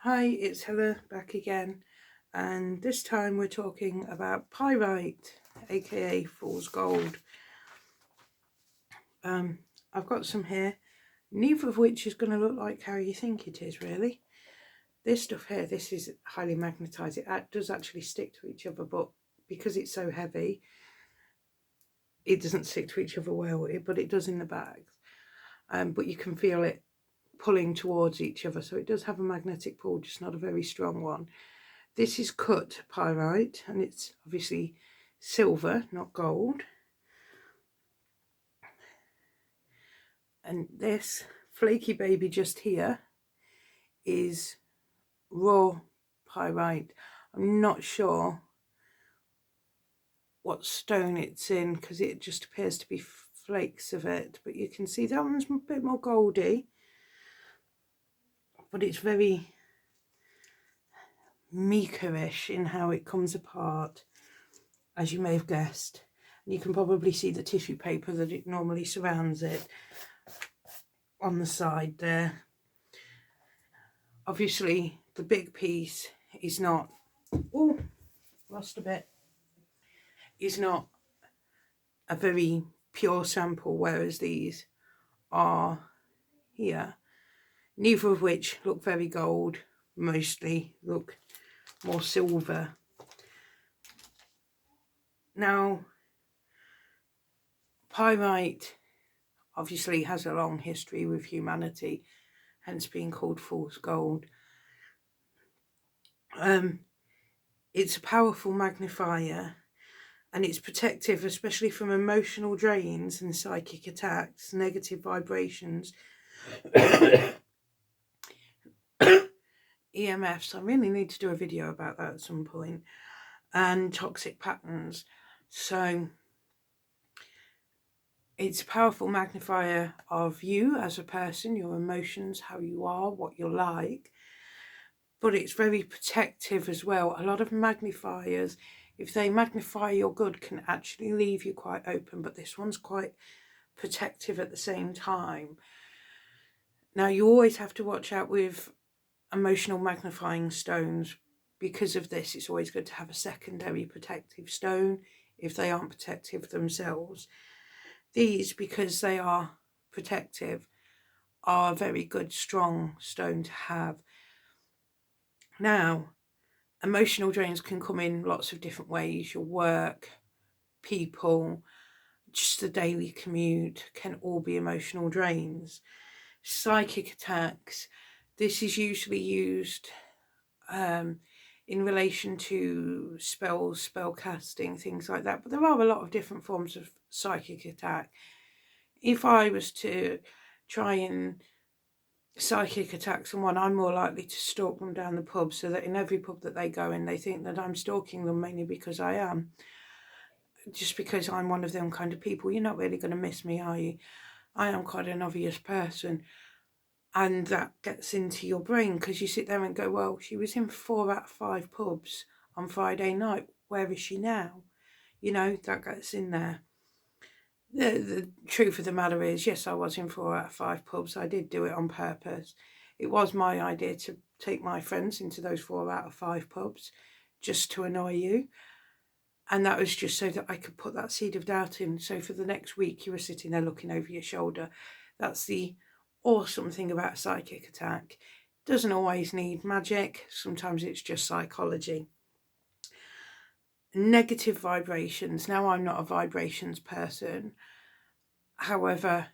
Hi, it's Hella back again, and this time we're talking about pyrite, aka fool's gold. I've got some here, neither of which is going to look like how you think it is, really. This stuff here, this is highly magnetized. It does actually stick to each other, but because it's so heavy, it doesn't stick to each other well, but it does in the bags. But you can feel it pulling towards each other, so it does have a magnetic pull, just not a very strong one. This is cut pyrite, and it's obviously silver, not gold. And this flaky baby just here is raw pyrite. I'm not sure what stone it's in because it just appears to be flakes of it, but you can see that one's a bit more goldy, but it's very meekerish in how it comes apart, as you may have guessed. And you can probably see the tissue paper that it normally surrounds it on the side there. Obviously the big piece is not, oh, lost a bit, is not a very pure sample, whereas these are here, neither of which look very gold, mostly look more silver. Now, pyrite obviously has a long history with humanity, hence being called fool's gold. It's a powerful magnifier, and it's protective, especially from emotional drains and psychic attacks, negative vibrations, EMFs. I really need to do a video about that at some point, and toxic patterns. So it's a powerful magnifier of you as a person, your emotions, how you are, what you're like, but it's very protective as well. A lot of magnifiers, if they magnify your good, can actually leave you quite open, but this one's quite protective at the same time. Now, you always have to watch out with emotional magnifying stones. Because of this, it's always good to have a secondary protective stone if they aren't protective themselves. These, because they are protective, are a very good strong stone to have. Now, emotional drains can come in lots of different ways. Your work, people, just the daily commute can all be emotional drains. Psychic attacks, this is usually used in relation to spells, spell casting, things like that. But there are a lot of different forms of psychic attack. If I was to try and psychic attack someone, I'm more likely to stalk them down the pub, so that in every pub that they go in, they think that I'm stalking them, mainly because I am. Just because I'm one of them kind of people. You're not really going to miss me, are you? I am quite an obvious person. And that gets into your brain because you sit there and go, well, she was in 4 out of 5 pubs on Friday night. Where is she now? You know, that gets in there. The truth of the matter is, yes, I was in 4 out of 5 pubs. I did do it on purpose. It was my idea to take my friends into those 4 out of 5 pubs just to annoy you. And that was just so that I could put that seed of doubt in. So for the next week, you were sitting there looking over your shoulder. That's the awesome thing about a psychic attack. It doesn't always need magic. Sometimes it's just psychology. Negative vibrations. Now, I'm not a vibrations person. However,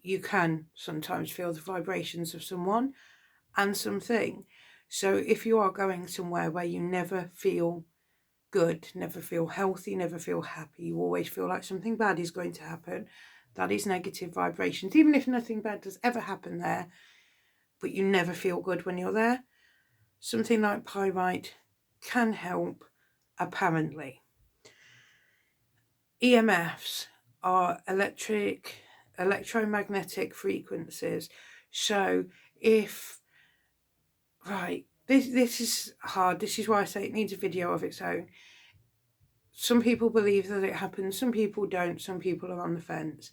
you can sometimes feel the vibrations of someone and something. So if you are going somewhere where you never feel good, never feel healthy, never feel happy, you always feel like something bad is going to happen, that is negative vibrations. Even if nothing bad does ever happen there, but you never feel good when you're there, something like pyrite can help, apparently. EMFs are electromagnetic frequencies. So if, right, this is hard. This is why I say it needs a video of its own. Some people believe that it happens, some people don't, some people are on the fence.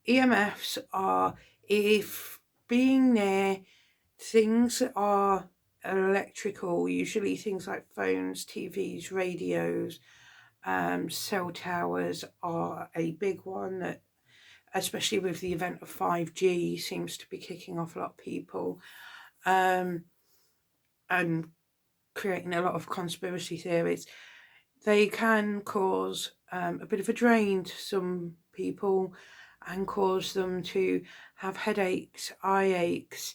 EMFs are if being near things that are electrical, usually things like phones, TVs, radios, cell towers are a big one that, especially with the event of 5G, seems to be kicking off a lot of people, and creating a lot of conspiracy theories. They can cause a bit of a drain to some people and cause them to have headaches, eye aches,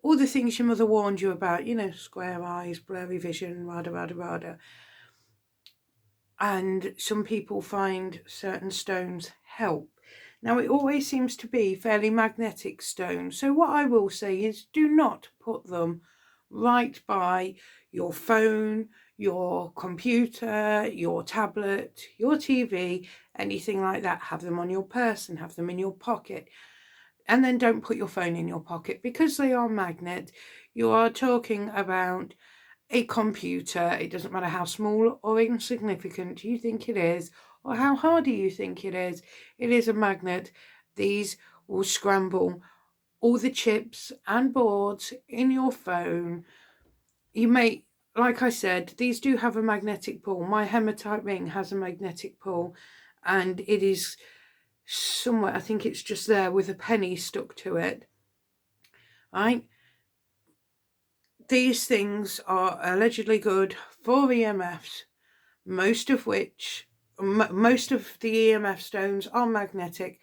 all the things your mother warned you about, you know, square eyes, blurry vision, rada, rada, rada. And some people find certain stones help. Now, it always seems to be fairly magnetic stones. So what I will say is do not put them right by your phone, your computer, your tablet, your TV, anything like that. Have them on your purse and have them in your pocket. And then don't put your phone in your pocket because they are magnet. You are talking about a computer. It doesn't matter how small or insignificant you think it is or how hardy you think it is a magnet. These will scramble all the chips and boards in your phone. You may, like I said, these do have a magnetic pull. My hematite ring has a magnetic pull, and it is somewhere, I think it's just there with a penny stuck to it, right? These things are allegedly good for EMFs, most of the EMF stones are magnetic.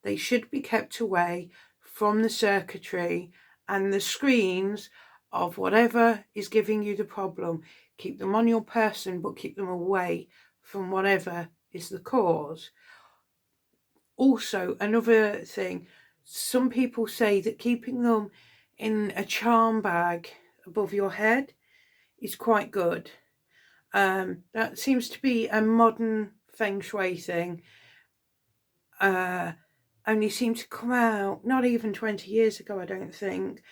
They should be kept away from the circuitry and the screens of whatever is giving you the problem. Keep them on your person, but keep them away from whatever is the cause. Also, another thing, some people say that keeping them in a charm bag above your head is quite good. That seems to be a modern feng shui thing. Only seemed to come out not even 20 years ago, I don't think.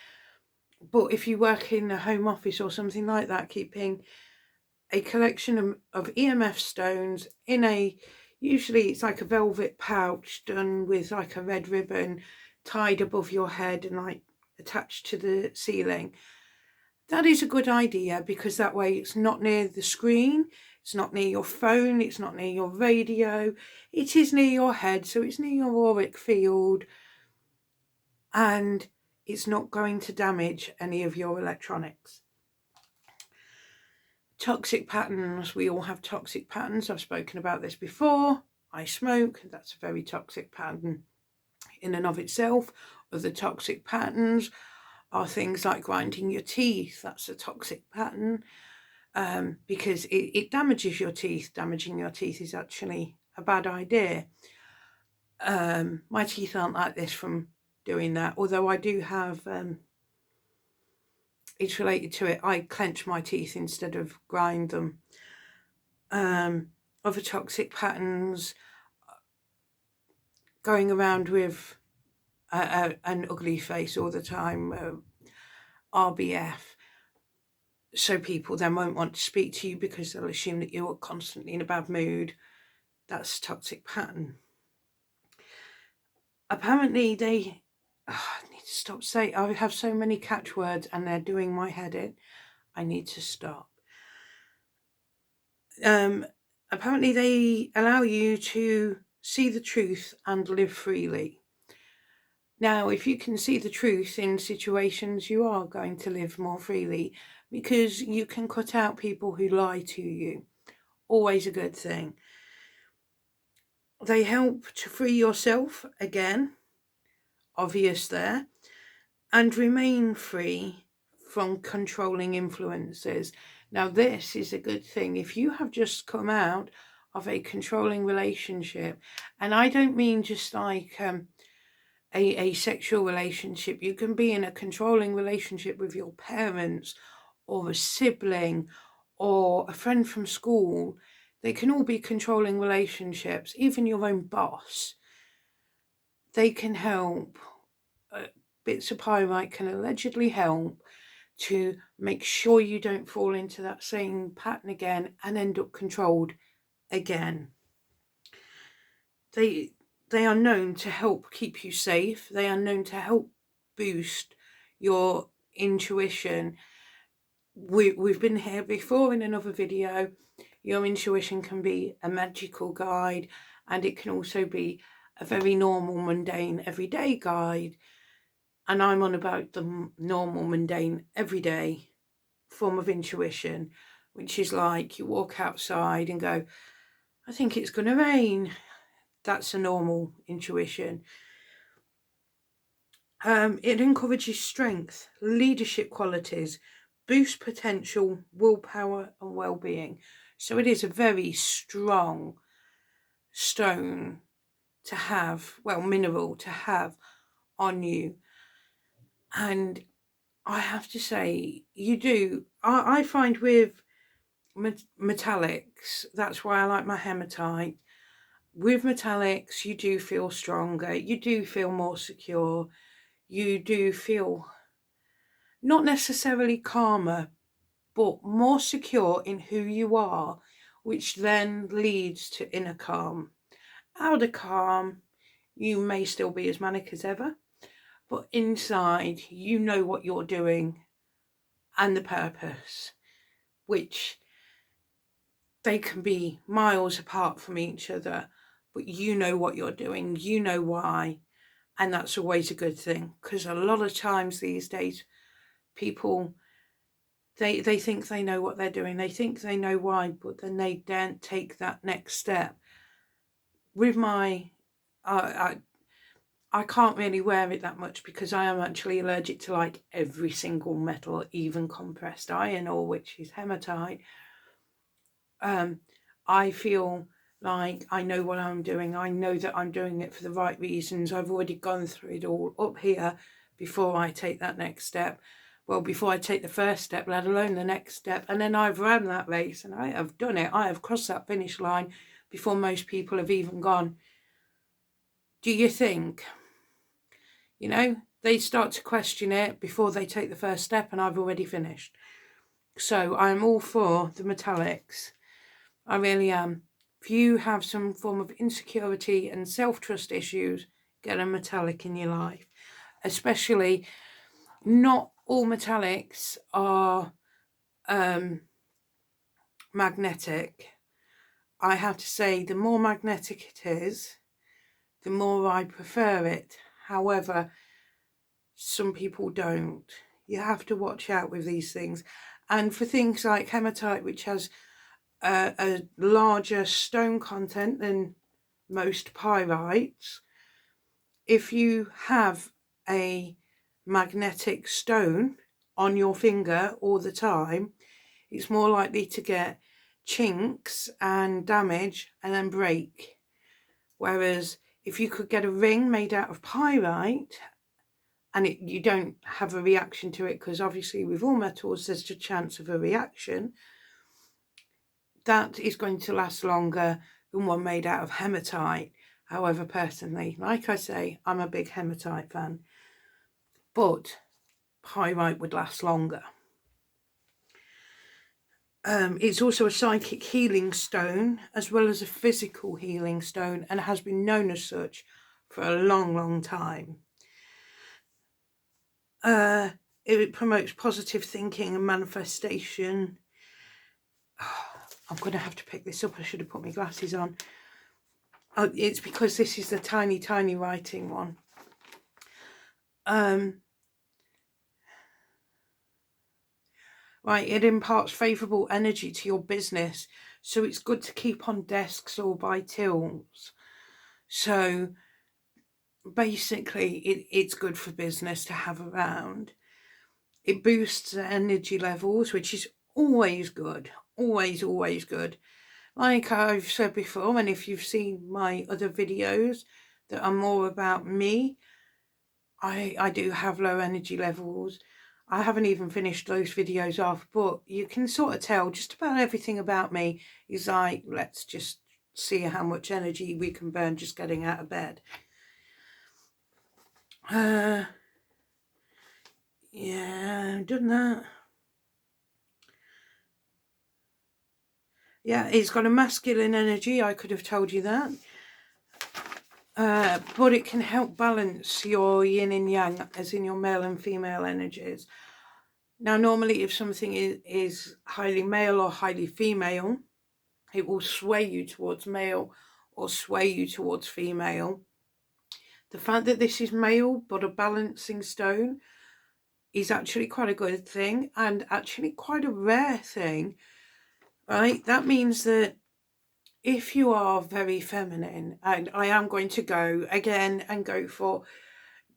But if you work in a home office or something like that, keeping a collection of EMF stones in a, usually it's like a velvet pouch done with like a red ribbon tied above your head and like attached to the ceiling. That is a good idea because that way it's not near the screen, it's not near your phone, it's not near your radio, it is near your head, so it's near your auric field, and it's not going to damage any of your electronics. Toxic patterns, we all have toxic patterns. I've spoken about this before. I smoke, that's a very toxic pattern in and of itself. Other toxic patterns are things like grinding your teeth. That's a toxic pattern because it damages your teeth. Damaging your teeth is actually a bad idea. My teeth aren't like this from doing that, although I do have, it's related to it, I clench my teeth instead of grind them. Other toxic patterns, going around with an ugly face all the time, RBF. So people then won't want to speak to you because they'll assume that you're constantly in a bad mood. That's a toxic pattern. Apparently they, I need to stop saying, I have so many catchwords and they're doing my head in. I need to stop. Apparently they allow you to see the truth and live freely. Now, if you can see the truth in situations, you are going to live more freely because you can cut out people who lie to you. Always a good thing. They help to free yourself, again, obvious there, and remain free from controlling influences. Now, this is a good thing. If you have just come out of a controlling relationship, and I don't mean just like a sexual relationship, you can be in a controlling relationship with your parents or a sibling or a friend from school. They can all be controlling relationships, even your own boss. They can help. Bits of pyrite can allegedly help to make sure you don't fall into that same pattern again and end up controlled again. They are known to help keep you safe. They are known to help boost your intuition, we've been here before in another video. Your intuition can be a magical guide, and it can also be a very normal, mundane, everyday guide. And I'm on about the normal, mundane, everyday form of intuition, which is like you walk outside and go, I think it's going to rain. That's a normal intuition. It encourages strength, leadership qualities, boosts potential, willpower and well-being. So it is a very strong stone to have, well, mineral to have on you. And I have to say, you do. I find with metallics, that's why I like my hematite. With metallics, you do feel stronger. You do feel more secure. You do feel not necessarily calmer, but more secure in who you are, which then leads to inner calm. Outer calm, you may still be as manic as ever, but inside you know what you're doing and the purpose, which they can be miles apart from each other, but you know what you're doing, you know why, and that's always a good thing, because a lot of times these days people, they think they know what they're doing, they think they know why, but then they don't take that next step. With my I can't really wear it that much because I am actually allergic to like every single metal, even compressed iron ore, which is hematite. I feel like I know what I'm doing. I know that I'm doing it for the right reasons. I've already gone through it all up here before I take that next step. Well, before I take the first step, let alone the next step. And then I've run that race and I have done it. I have crossed that finish line before most people have even gone. Do you think? You know, they start to question it before they take the first step and I've already finished. So I'm all for the metallics. I really am. If you have some form of insecurity and self-trust issues, get a metallic in your life. Especially, not all metallics are magnetic. I have to say, the more magnetic it is, the more I prefer it. However, some people don't. You have to watch out with these things. And for things like hematite, which has a larger stone content than most pyrites, if you have a magnetic stone on your finger all the time, it's more likely to get chinks and damage and then break. Whereas if you could get a ring made out of pyrite and you don't have a reaction to it, because obviously with all metals there's a chance of a reaction, that is going to last longer than one made out of hematite. However, personally, like I say, I'm a big hematite fan, but pyrite would last longer. It's also a psychic healing stone as well as a physical healing stone, and has been known as such for a long, long time. It promotes positive thinking and manifestation. I'm going to have to pick this up. I should have put my glasses on. It's because this is the tiny, tiny writing one. Right, it imparts favourable energy to your business. So it's good to keep on desks or by tills. So basically, it's good for business to have around. It boosts the energy levels, which is always good. Always, always good. Like I've said before, and if you've seen my other videos that are more about me, I do have low energy levels. I haven't even finished those videos off, but you can sort of tell just about everything about me is like, let's just see how much energy we can burn just getting out of bed. Yeah, I've done that. Yeah, it's got a masculine energy, I could have told you that. But it can help balance your yin and yang, as in your male and female energies. Now, normally if something is highly male or highly female, it will sway you towards male or sway you towards female. The fact that this is male but a balancing stone is actually quite a good thing, and actually quite a rare thing, right? That means that if you are very feminine, and I am going to go again and go for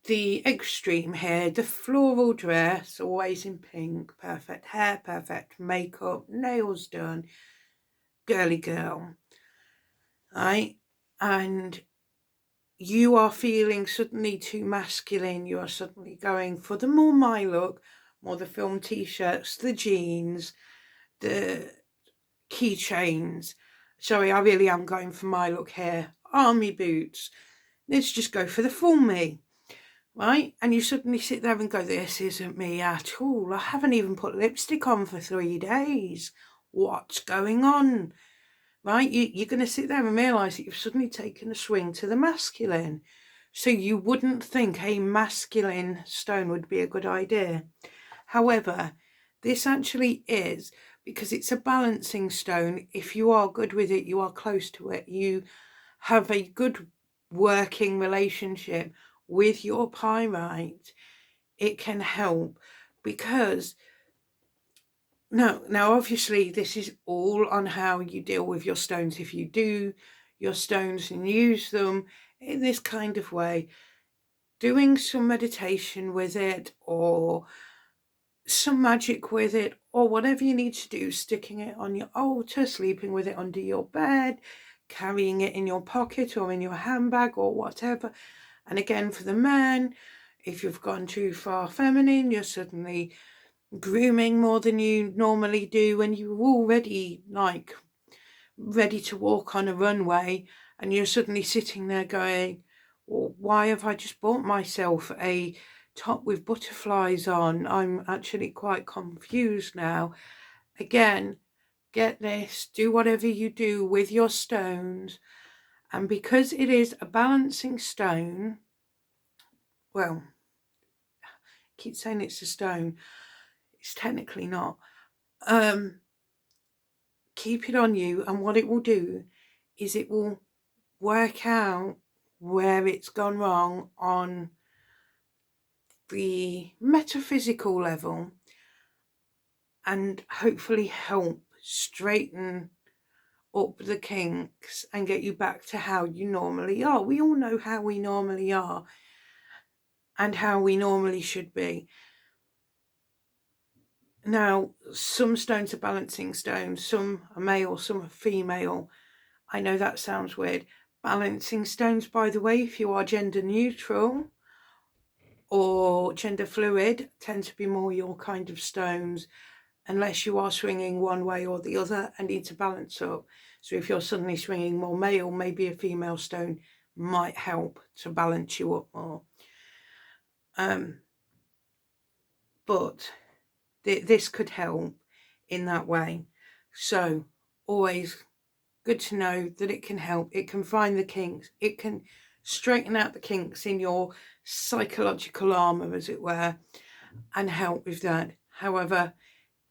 the extreme here, the floral dress, always in pink, perfect hair, perfect makeup, nails done, girly girl, right? And you are feeling suddenly too masculine, you are suddenly going for the more my look, more the film t-shirts, the jeans, the keychains. Sorry, I really am going for my look here. Army boots. Let's just go for the full me, right? And you suddenly sit there and go, this isn't me at all. I haven't even put lipstick on for 3 days. What's going on? Right? You're going to sit there and realise that you've suddenly taken a swing to the masculine. So you wouldn't think a masculine stone would be a good idea. However, this actually is, because it's a balancing stone. If you are good with it, you are close to it, you have a good working relationship with your pyrite, it can help. Because now obviously this is all on how you deal with your stones. If you do your stones and use them in this kind of way, doing some meditation with it or some magic with it, or whatever you need to do, sticking it on your altar, sleeping with it under your bed, carrying it in your pocket or in your handbag or whatever. And again, for the man, if you've gone too far feminine, you're suddenly grooming more than you normally do when you're already like ready to walk on a runway, and you're suddenly sitting there going, well, why have I just bought myself a top with butterflies on? I'm actually quite confused now. Again, get this, do whatever you do with your stones, and because it is a balancing stone, well, I keep saying it's a stone, it's technically not. Keep it on you, and what it will do is it will work out where it's gone wrong on the metaphysical level, and hopefully help straighten up the kinks and get you back to how you normally are. We all know how we normally are and how we normally should be. Now, some stones are balancing stones, some are male, some are female. I know that sounds weird. Balancing stones, by the way, if you are gender neutral or gender fluid, tend to be more your kind of stones, unless you are swinging one way or the other and need to balance up. So if you're suddenly swinging more male, maybe a female stone might help to balance you up more. But this could help in that way. So always good to know that it can help. It can find the kinks. It can straighten out the kinks in your psychological armour, as it were, and help with that. However,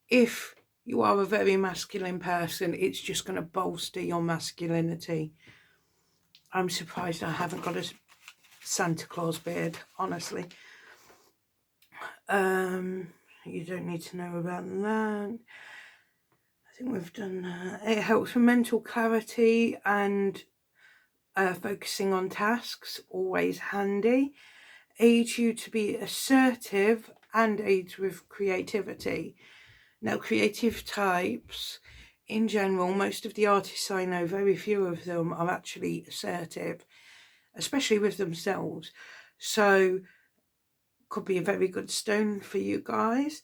if you are a very masculine person, it's just going to bolster your masculinity. I'm surprised I haven't got a Santa Claus beard, honestly. You don't need to know about that. I think we've done that. It helps with mental clarity and focusing on tasks, always handy. Aids you to be assertive and aids with creativity. Now, creative types, in general, most of the artists I know, very few of them are actually assertive, especially with themselves. So, could be a very good stone for you guys.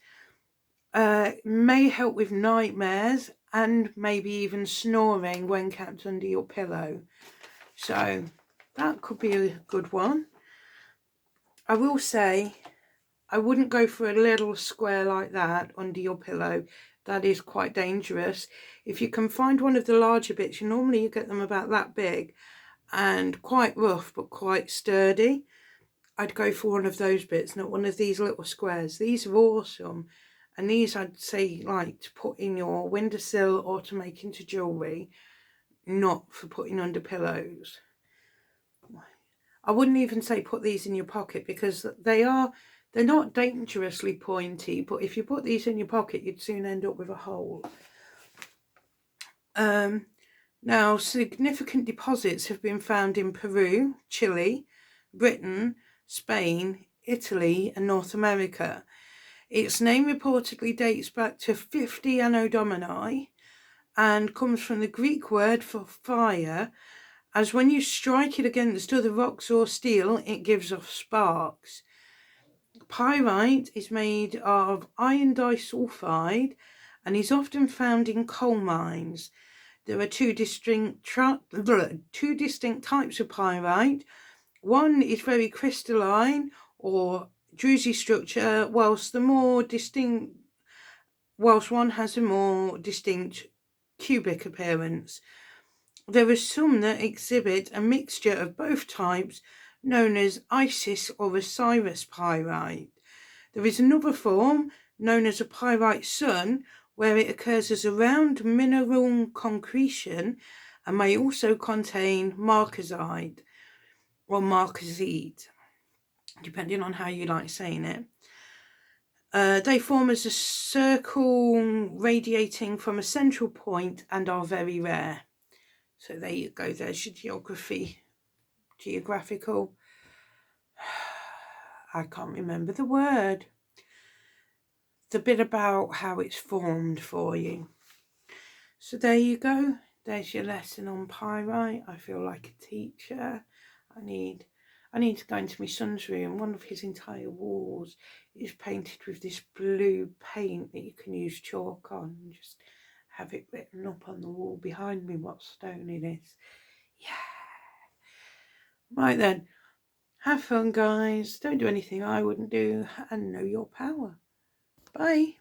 May help with nightmares and maybe even snoring when kept under your pillow. So, that could be a good one. I will say, I wouldn't go for a little square like that under your pillow. That is quite dangerous. If you can find one of the larger bits, normally you get them about that big and quite rough but quite sturdy. I'd go for one of those bits, not one of these little squares. These are awesome And these I'd say like to put in your windowsill or to make into jewellery, not for putting under pillows. I wouldn't even say put these in your pocket, because they're not dangerously pointy, but if you put these in your pocket, you'd soon end up with a hole. Now, significant deposits have been found in Peru, Chile, Britain, Spain, Italy, and North America. Its name reportedly dates back to 50 Anno Domini and comes from the Greek word for fire, as when you strike it against other rocks or steel, it gives off sparks. Pyrite is made of iron disulfide and is often found in coal mines. There are two distinct types of pyrite. One is very crystalline or druzy structure, whilst one has a more distinct cubic appearance. There are some that exhibit a mixture of both types, known as Isis or Osiris pyrite. There is another form, known as a pyrite sun, where it occurs as a round mineral concretion and may also contain markazite or markazite, depending on how you like saying it. They form as a circle radiating from a central point and are very rare. So there you go, there's your geographical, I can't remember the word. The bit about how it's formed for you. So there you go, there's your lesson on pyrite. I feel like a teacher. I need to go into my son's room. One of his entire walls is painted with this blue paint that you can use chalk on, and just have it written up on the wall behind me what stone it is. Yeah. Right then, have fun guys, don't do anything I wouldn't do, and know your power. Bye.